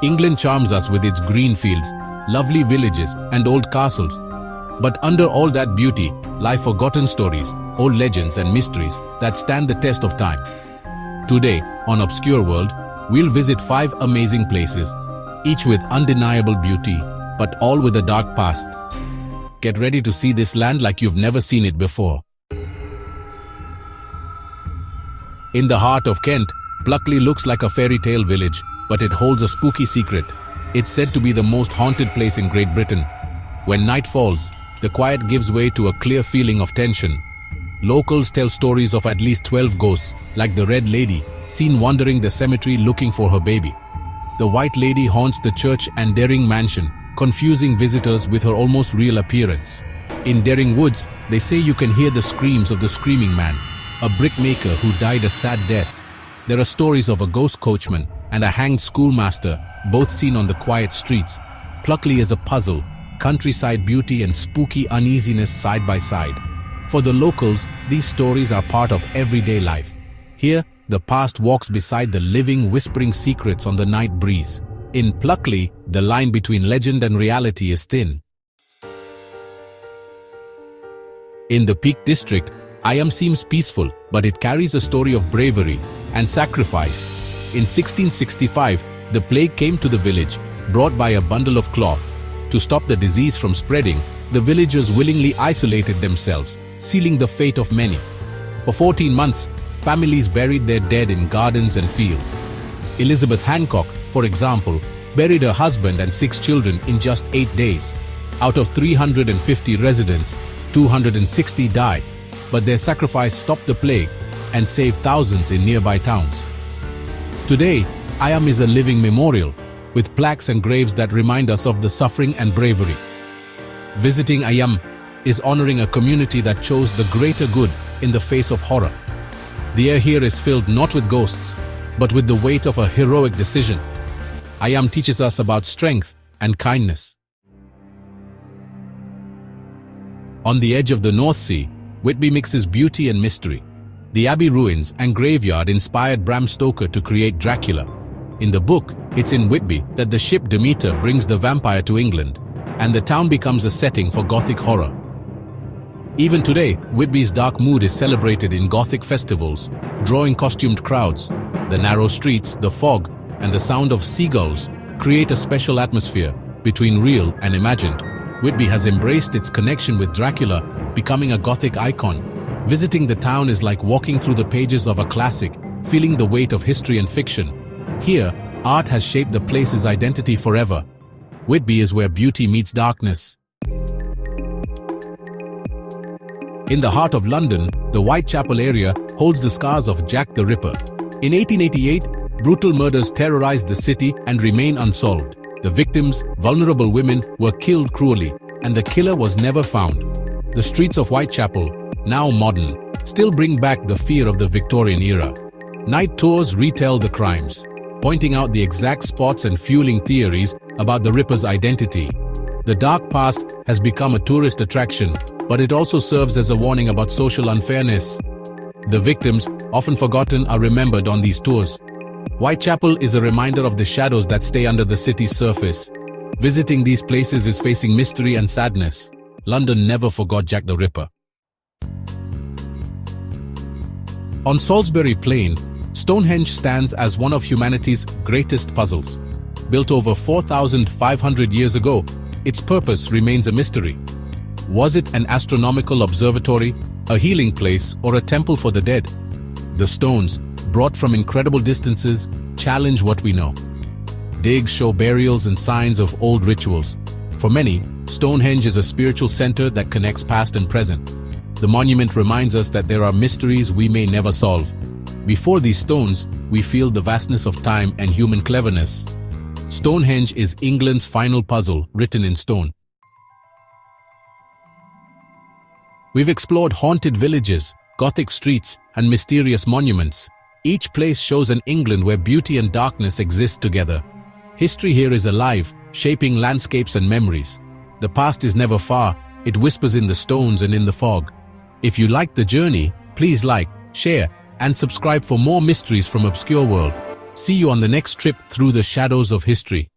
England charms us with its green fields, lovely villages, and old castles. But under all that beauty lie forgotten stories, old legends and mysteries that stand the test of time. Today, on Obscure World, we'll visit 5 amazing places, each with undeniable beauty, but all with a dark past. Get ready to see this land like you've never seen it before. In the heart of Kent, Pluckley looks like a fairy tale village, but it holds a spooky secret. It's said to be the most haunted place in Great Britain. When night falls, the quiet gives way to a clear feeling of tension. Locals tell stories of at least 12 ghosts, like the Red Lady, seen wandering the cemetery looking for her baby. The White Lady haunts the church and Daring Mansion, confusing visitors with her almost real appearance. In Daring Woods, they say you can hear the screams of the Screaming Man, a brickmaker who died a sad death. There are stories of a ghost coachman and a hanged schoolmaster, both seen on the quiet streets. Pluckley is a puzzle, countryside beauty and spooky uneasiness side by side. For the locals, these stories are part of everyday life. Here, the past walks beside the living, whispering secrets on the night breeze. In Pluckley, the line between legend and reality is thin. In the Peak District, Eyam seems peaceful, but it carries a story of bravery and sacrifice. In 1665, the plague came to the village, brought by a bundle of cloth. To stop the disease from spreading, the villagers willingly isolated themselves, sealing the fate of many. For 14 months, families buried their dead in gardens and fields. Elizabeth Hancock, for example, buried her husband and 6 children in just 8 days. Out of 350 residents, 260 died, but their sacrifice stopped the plague and saved thousands in nearby towns. Today, Eyam is a living memorial, with plaques and graves that remind us of the suffering and bravery. Visiting Eyam is honoring a community that chose the greater good in the face of horror. The air here is filled not with ghosts, but with the weight of a heroic decision. Eyam teaches us about strength and kindness. On the edge of the North Sea, Whitby mixes beauty and mystery. The abbey ruins and graveyard inspired Bram Stoker to create Dracula. In the book, it's in Whitby that the ship Demeter brings the vampire to England, and the town becomes a setting for Gothic horror. Even today, Whitby's dark mood is celebrated in Gothic festivals, drawing costumed crowds. The narrow streets, the fog, and the sound of seagulls create a special atmosphere between real and imagined. Whitby has embraced its connection with Dracula, becoming a Gothic icon. Visiting the town is like walking through the pages of a classic, feeling the weight of history and fiction. Here, art has shaped the place's identity forever. Whitby is where beauty meets darkness. In the heart of London, the Whitechapel area holds the scars of Jack the Ripper. In 1888, brutal murders terrorized the city and remain unsolved. The victims, vulnerable women, were killed cruelly, and the killer was never found. The streets of Whitechapel, now modern, still bring back the fear of the Victorian era. Night tours retell the crimes, pointing out the exact spots and fueling theories about the Ripper's identity. The dark past has become a tourist attraction, but it also serves as a warning about social unfairness. The victims, often forgotten, are remembered on these tours. Whitechapel is a reminder of the shadows that stay under the city's surface. Visiting these places is facing mystery and sadness. London never forgot Jack the Ripper. On Salisbury Plain, Stonehenge stands as one of humanity's greatest puzzles. Built over 4,500 years ago, its purpose remains a mystery. Was it an astronomical observatory, a healing place, or a temple for the dead? The stones, brought from incredible distances, challenge what we know. Digs show burials and signs of old rituals. For many, Stonehenge is a spiritual center that connects past and present. The monument reminds us that there are mysteries we may never solve. Before these stones, we feel the vastness of time and human cleverness. Stonehenge is England's final puzzle, written in stone. We've explored haunted villages, Gothic streets, and mysterious monuments. Each place shows an England where beauty and darkness exist together. History here is alive, shaping landscapes and memories. The past is never far, it whispers in the stones and in the fog. If you liked the journey, please like, share, and subscribe for more mysteries from Obscure World. See you on the next trip through the shadows of history.